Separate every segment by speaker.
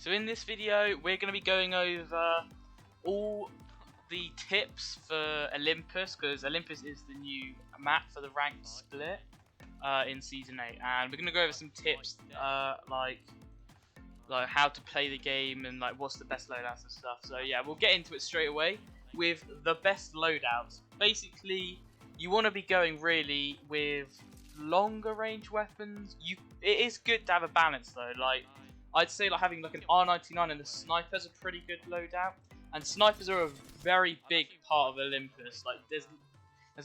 Speaker 1: So in this video we're going to be going over all the tips for Olympus, because Olympus is the new map for the ranked split in Season 8, and we're going to go over some tips like how to play the game and like what's the best loadouts and stuff. So yeah, we'll get into it straight away with the best loadouts. Basically, you want to be going really with longer range weapons. It is good to have a balance though. Like I'd say like having like an R99 and a sniper's a pretty good loadout. And snipers are a very big part of Olympus. Like there's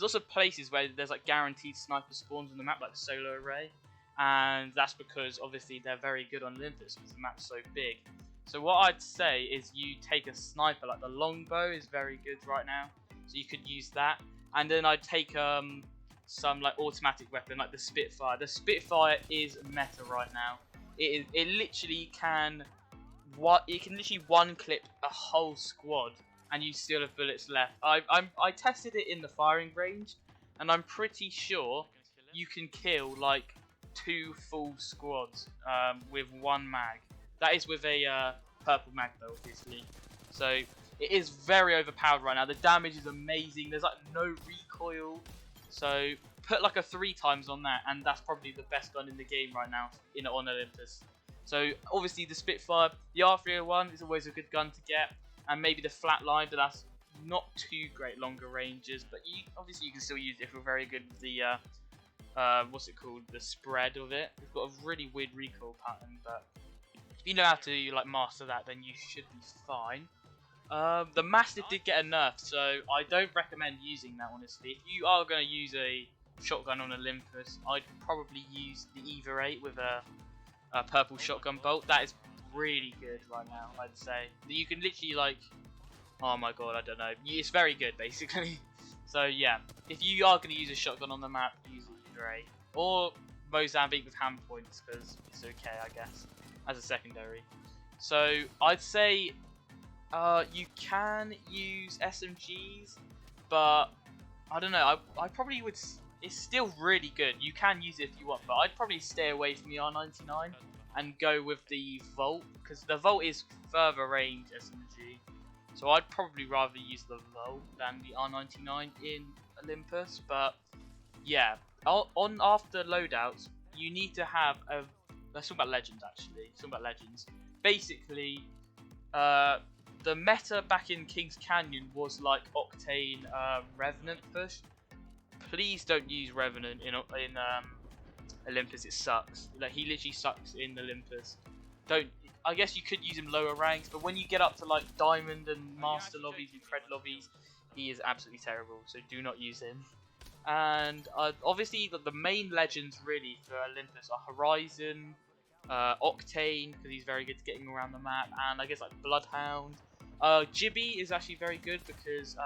Speaker 1: lots of places where there's like guaranteed sniper spawns on the map, like Solar Array, and that's because obviously they're very good on Olympus because the map's so big. So what I'd say is you take a sniper, like the longbow is very good right now, so you could use that. And then I'd take some like automatic weapon like the Spitfire. The Spitfire is meta right now. It literally can literally one clip a whole squad and you still have bullets left. I tested it in the firing range and I'm pretty sure you can kill like 2 full squads with 1 mag. That is with a purple mag though, obviously. So it is very overpowered right now. The damage is amazing. There's like no recoil. So put like a 3 times on that, and that's probably the best gun in the game right now on Olympus. So obviously the Spitfire, the R301 is always a good gun to get, and maybe the Flatline, but that's not too great longer ranges. But obviously you can still use it if you're very good with the what's it called, the spread of it. It's got a really weird recoil pattern, but if you know how to like master that, then you should be fine. The Mastiff did get a nerf, so I don't recommend using that honestly. If you are going to use a shotgun on Olympus, I'd probably use the Eva 8 with a purple shotgun bolt. That is really good right now, I'd say. You can literally like, oh my god, I don't know. It's very good basically. So yeah, if you are going to use a shotgun on the map, use the Eva 8. Or Mozambique with hand points, because it's okay, I guess, as a secondary. So I'd say you can use SMGs, but I don't know, I probably would. It's still really good. You can use it if you want, but I'd probably stay away from the R99 and go with the Volt, because the Volt is further range SMG. So I'd probably rather use the Volt than the R99 in Olympus. But yeah, after loadouts, you need to have a. Let's talk about Legends actually. Let's talk about Legends. Basically, the meta back in King's Canyon was like Octane Revenant push. Please don't use Revenant in Olympus. It sucks. Like he literally sucks in Olympus. Don't. I guess you could use him lower ranks, but when you get up to like Diamond and Master lobbies and Cred lobbies, he is absolutely terrible. So do not use him. And obviously the main legends really for Olympus are Horizon, Octane, because he's very good at getting around the map, and I guess like Bloodhound. Jibby is actually very good because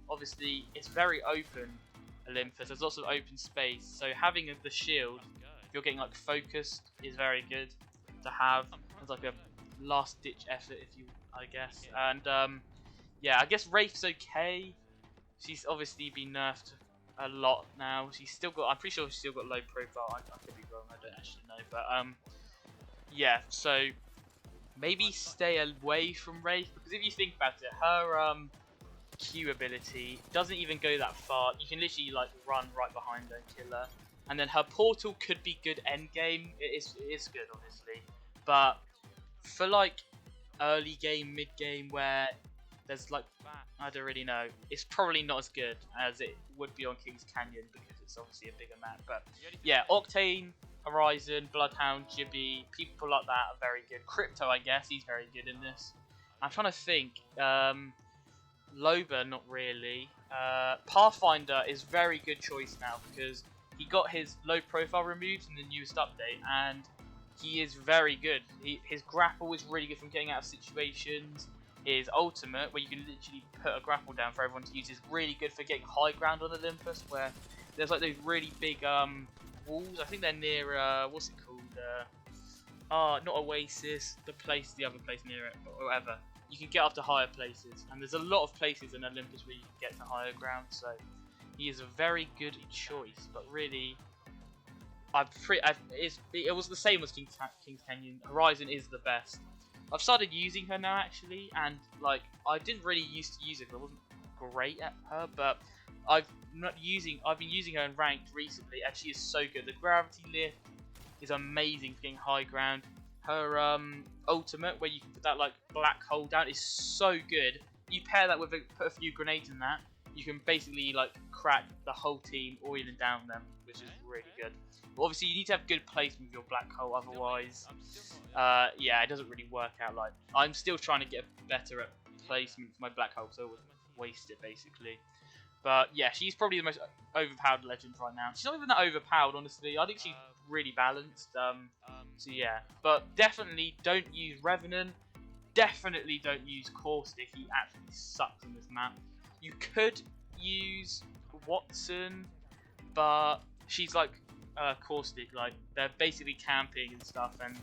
Speaker 1: obviously it's very open. Olympus, there's lots of open space, so having the shield, if you're getting like focused, is very good to have. It's like a last ditch effort, I guess. And yeah, I guess Wraith's okay. She's obviously been nerfed a lot now. I'm pretty sure she's still got low profile. I could be wrong, I don't actually know, but yeah. So maybe stay away from Wraith, because if you think about it, her Q ability doesn't even go that far. You can literally like run right behind her and kill her, and then her portal could be good end game. It is good obviously, but for like early game, mid game, where there's like, I don't really know, it's probably not as good as it would be on King's Canyon because it's obviously a bigger map. But yeah, Octane, Horizon, Bloodhound, Jibby, people like that are very good. Crypto, I guess, he's very good in this. I'm trying to think. Loba, not really. Pathfinder is very good choice now because he got his low profile removed in the newest update, and he is very good. His grapple is really good from getting out of situations. His ultimate, where you can literally put a grapple down for everyone to use, is really good for getting high ground on Olympus, where there's like those really big walls. I think they're near what's it called? Not Oasis. The other place near it, or whatever. You can get up to higher places, and there's a lot of places in Olympus where you can get to higher ground, so he is a very good choice. But really, it was the same as King's Canyon. Horizon is the best.
Speaker 2: I've started using her now actually, and like I didn't really used to use her because I wasn't great at her, but I've been using her in ranked recently, and she is so good. The gravity lift is amazing for getting high ground. Her ultimate, where you can put that like black hole down, is so good. You pair that with put a few grenades in that, you can basically like crack the whole team or even down them, which is really good. But obviously you need to have good placement with your black hole, otherwise yeah, it doesn't really work out. Like, I'm still trying to get better at placement for my black hole, so I would waste it basically. But yeah, she's probably the most overpowered legend right now. She's not even that overpowered, honestly. I think she's really balanced. So yeah, but definitely don't use Revenant. Definitely don't use Caustic. He actually sucks on this map. You could use Watson, but she's like Caustic. Like, they're basically camping and stuff, and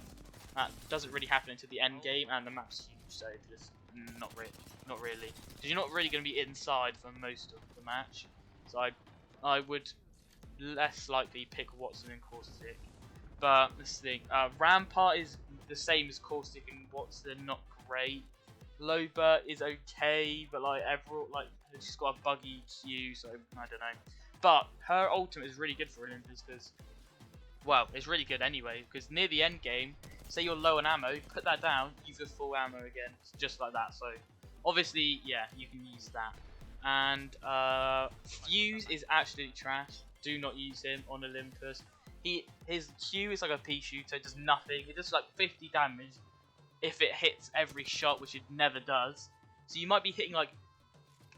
Speaker 2: that doesn't really happen until the end game, and the map's huge, so just not really. Because you're not really going to be inside for most of the match. So I would less likely pick Watson and Caustic. But this thing, Rampart is the same as Caustic and Watson, not great. Loba is okay, but like everyone, like she's got a buggy Q, so I don't know. But her ultimate is really good for Olympus because, well, it's really good anyway. Because near the end game, say you're low on ammo, put that down, use the full ammo again, just like that. So obviously, yeah, you can use that. And Fuse is absolutely trash. Do not use him on Olympus. His Q is like a pea shooter, it does nothing. It does like 50 damage if it hits every shot, which it never does. So you might be hitting like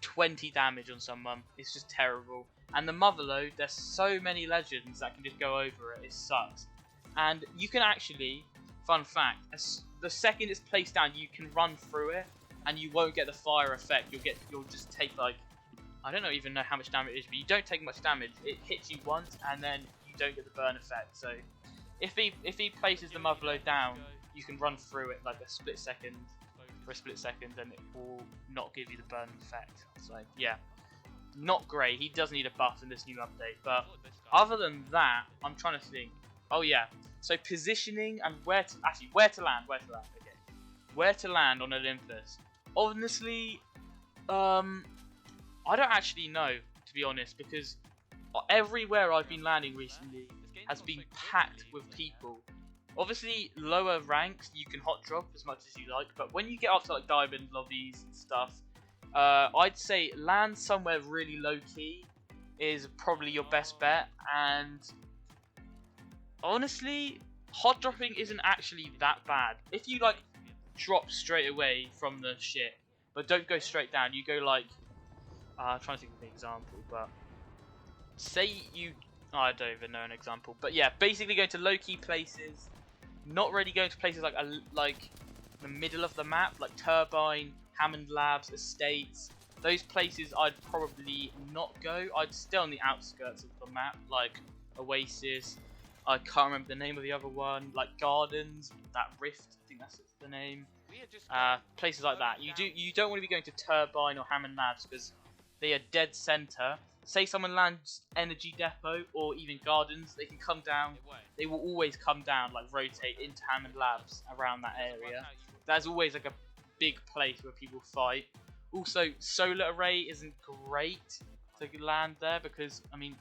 Speaker 2: 20 damage on someone. It's just terrible. And the Motherload, there's so many legends that can just go over it. It sucks. And you can actually, fun fact, the second it's placed down, you can run through it, and you won't get the fire effect. You'll just take like, I don't even know how much damage it is, but you don't take much damage. It hits you once, and then you don't get the burn effect. So if he places the Motherload down, you can run through it like a split second, and it will not give you the burn effect. So yeah, not great. He does need a buff in this new update, but other than that, I'm trying to think. Oh yeah, so positioning and where to land. Okay, where to land on Olympus. Honestly, I don't actually know, to be honest, because everywhere I've been landing recently has been packed with people. Obviously, lower ranks you can hot drop as much as you like, but when you get up to like diamond lobbies and stuff, I'd say land somewhere really low key is probably your best bet. And honestly, hot dropping isn't actually that bad if you like drop straight away from the ship, but don't go straight down. You go like, I'm trying to think of an example, but say you, I don't even know an example, but yeah, basically going to low key places. Not really going to places like the middle of the map, like Turbine, Hammond Labs, Estates. Those places I'd probably not go. I'd stay on the outskirts of the map, like Oasis. I can't remember the name of the other one, like Gardens, that Rift. I think that's the name. Places like that. You don't want to be going to Turbine or Hammond Labs because they are dead center. Say someone lands Energy Depot or even Gardens, they can come down. They will always come down, like rotate into Hammond Labs around that area. There's always like a big place where people fight. Also, Solar Array isn't great to land there because, I mean,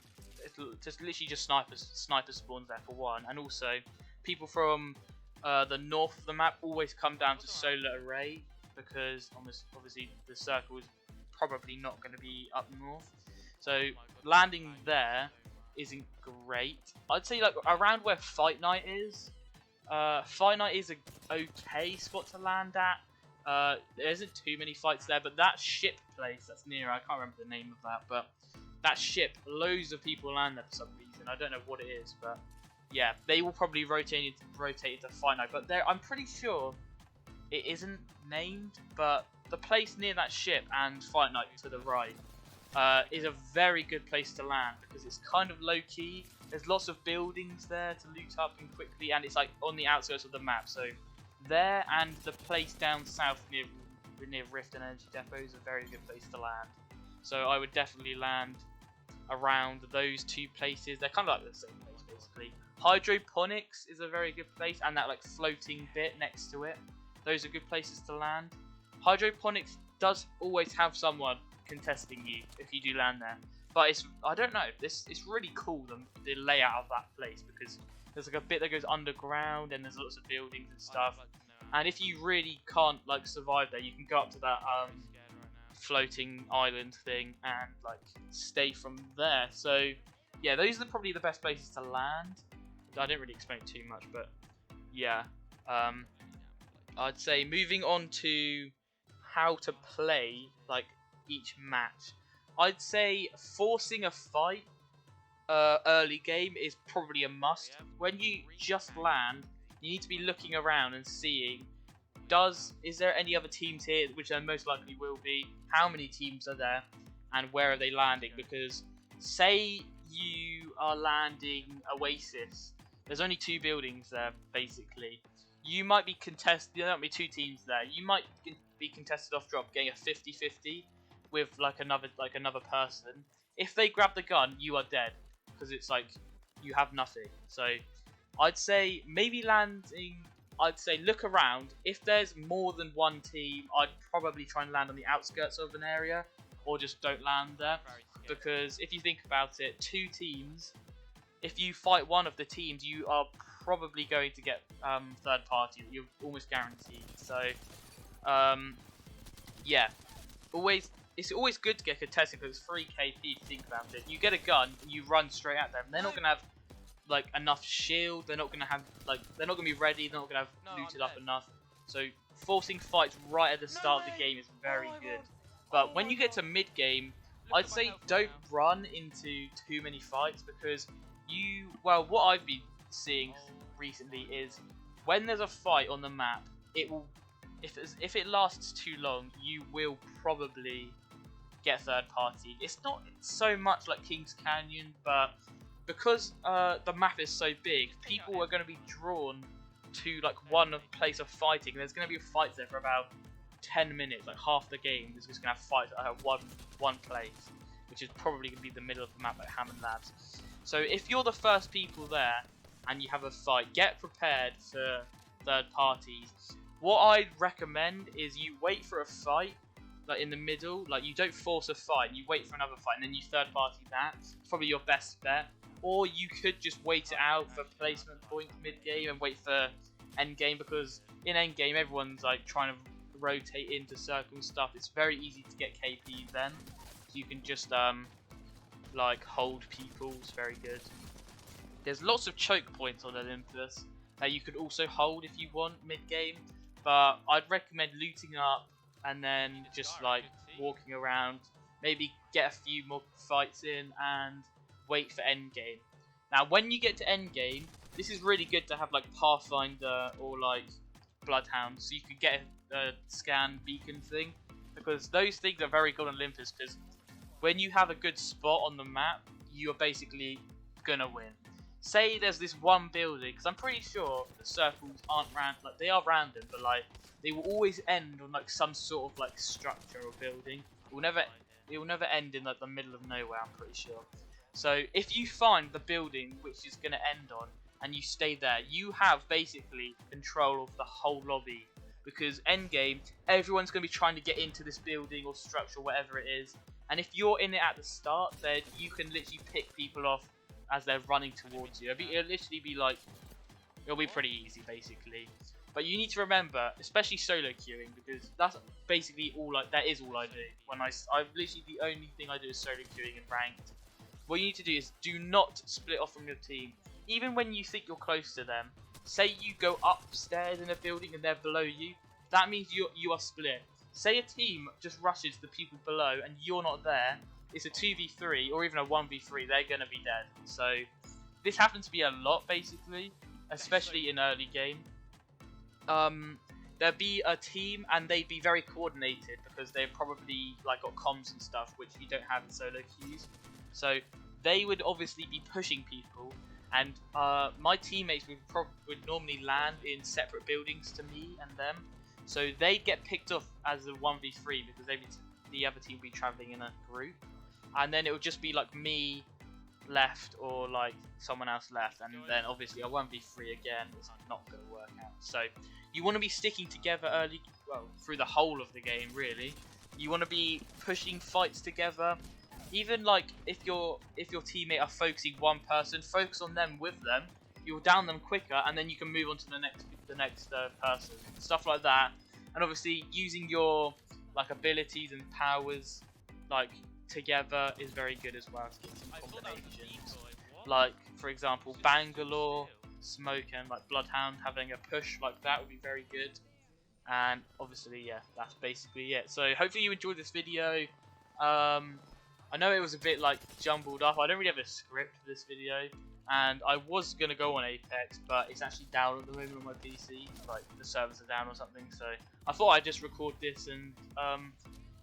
Speaker 2: it's just literally just sniper spawns there for one, and also people from the north of the map always come down to Solar Array because obviously the circle is probably not going to be up north. So landing there isn't great. I'd say like around where Fight Night is. Fight Night is an okay spot to land at. There isn't too many fights there, but that ship place that's near, I can't remember the name of that, but that ship, loads of people land there for some reason. I don't know what it is, but yeah, they will probably rotate into Fight Night. But I'm pretty sure it isn't named, but the place near that ship and Fight Night to the right is a very good place to land because it's kind of low key. There's lots of buildings there to loot up and quickly, and it's like on the outskirts of the map. So there and the place down south near Rift and Energy Depot is a very good place to land. So I would definitely land around those two places. They're kind of like the same place basically. Hydroponics is a very good place, and that like floating bit next to it. those are good places to land. Hydroponics does always have someone contesting you if you do land there. But I don't know, it's really cool, the layout of that place, because there's like a bit that goes underground and there's lots of buildings and stuff. And if you really can't like survive there, you can go up to that floating island thing and like stay from there. So yeah, those are probably the best places to land. I didn't really explain too much, but yeah. I'd say moving on to how to play like each match. I'd say forcing a fight early game is probably a must. When you just land, you need to be looking around and seeing, is there any other teams here, which there most likely will be, how many teams are there, and where are they landing? Because say you are landing Oasis, there's only 2 buildings there basically. You might be contested, there might be 2 teams there, you might be contested off drop, getting a 50-50 with like another person. If they grab the gun, you are dead, because it's like you have nothing. So I'd say maybe landing, I'd say look around. If there's more than one team, I'd probably try and land on the outskirts of an area, or just don't land there, because if you think about it, 2 teams, if you fight one of the teams, you are probably going to get third party. You're almost guaranteed. So yeah, it's always good to get contested, because it's free KP if you think about it. You get a gun, you run straight at them. They're not gonna have like enough shield. They're not gonna have they're not gonna be ready. They're not gonna have looted up enough. So forcing fights right at the start of the game is very good. But when you get to mid game, I'd say don't run into too many fights, because what I've been seeing recently is when there's a fight on the map, it will, if it lasts too long, you will probably get third party. It's not so much like King's Canyon, but because the map is so big, people are going to be drawn to like one place of fighting. There's going to be fights there for about 10 minutes, like half the game is just going to have fights at one place, which is probably going to be the middle of the map, like Hammond Labs. So if you're the first people there and you have a fight, get prepared for third parties. What I'd recommend is you wait for a fight, like in the middle, like you don't force a fight, you wait for another fight and then you third party that. It's probably your best bet. Or you could just wait it out for placement points mid game and wait for end game, because in end game everyone's like trying to rotate into circle and stuff. It's very easy to get KP then. So you can just like hold people. It's very good. There's lots of choke points on Olympus that you could also hold if you want mid game, but I'd recommend looting up and then just like walking around, maybe get a few more fights in and wait for end game. Now when you get to end game, this is really good to have like Pathfinder or like Bloodhound, so you could get a scan beacon thing, because those things are very good on Olympus, because when you have a good spot on the map, you are basically gonna win. Say there's this one building, because I'm pretty sure the circles aren't like they are random, but like they will always end on like some sort of like structure or building. It will never end in like the middle of nowhere, I'm pretty sure. So if you find the building which is gonna end on and you stay there, you have basically control of the whole lobby, because end game everyone's gonna be trying to get into this building or structure, whatever it is. And if you're in it at the start, then you can literally pick people off as they're running towards you. It'll literally be like, it'll be pretty easy basically. But you need to remember, especially solo queuing, because that's basically that is all I do. I'm literally the only thing I do is solo queuing and ranked. What you need to do is do not split off from your team. Even when you think you're close to them, say you go upstairs in a building and they're below you, that means you are split. Say a team just rushes the people below and you're not there, it's a 2v3 or even a 1v3, they're going to be dead. So this happens to be a lot basically, especially in early game. There'd be a team and they'd be very coordinated, because they've probably like got comms and stuff, which you don't have in solo queues. So they would obviously be pushing people, and my teammates would normally land in separate buildings to me and them. So they'd get picked off as a 1v3, because the other team would be travelling in a group. And then it would just be like me
Speaker 1: left or like someone else left, and then obviously I won't be free again. It's not going to work out. So you want to be sticking together early, well, through the whole of the game really. You want to be pushing fights together. Even like if your teammate are focusing one person, focus on them with them. You'll down them quicker, and then you can move on to the next person. Stuff like that. And obviously using your like abilities and powers like together is very good as well to get some combinations. Like for example, Bangalore, Smoke, and like Bloodhound having a push like that would be very good. And obviously, yeah, that's basically it. So hopefully you enjoyed this video. I know it was a bit like jumbled up. I don't really have a script for this video, and I was gonna go on Apex, but it's actually down at the moment on my PC. Like the servers are down or something. So I thought I'd just record this, and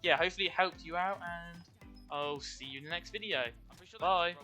Speaker 1: yeah, hopefully it helped you out. And I'll see you in the next video. Bye.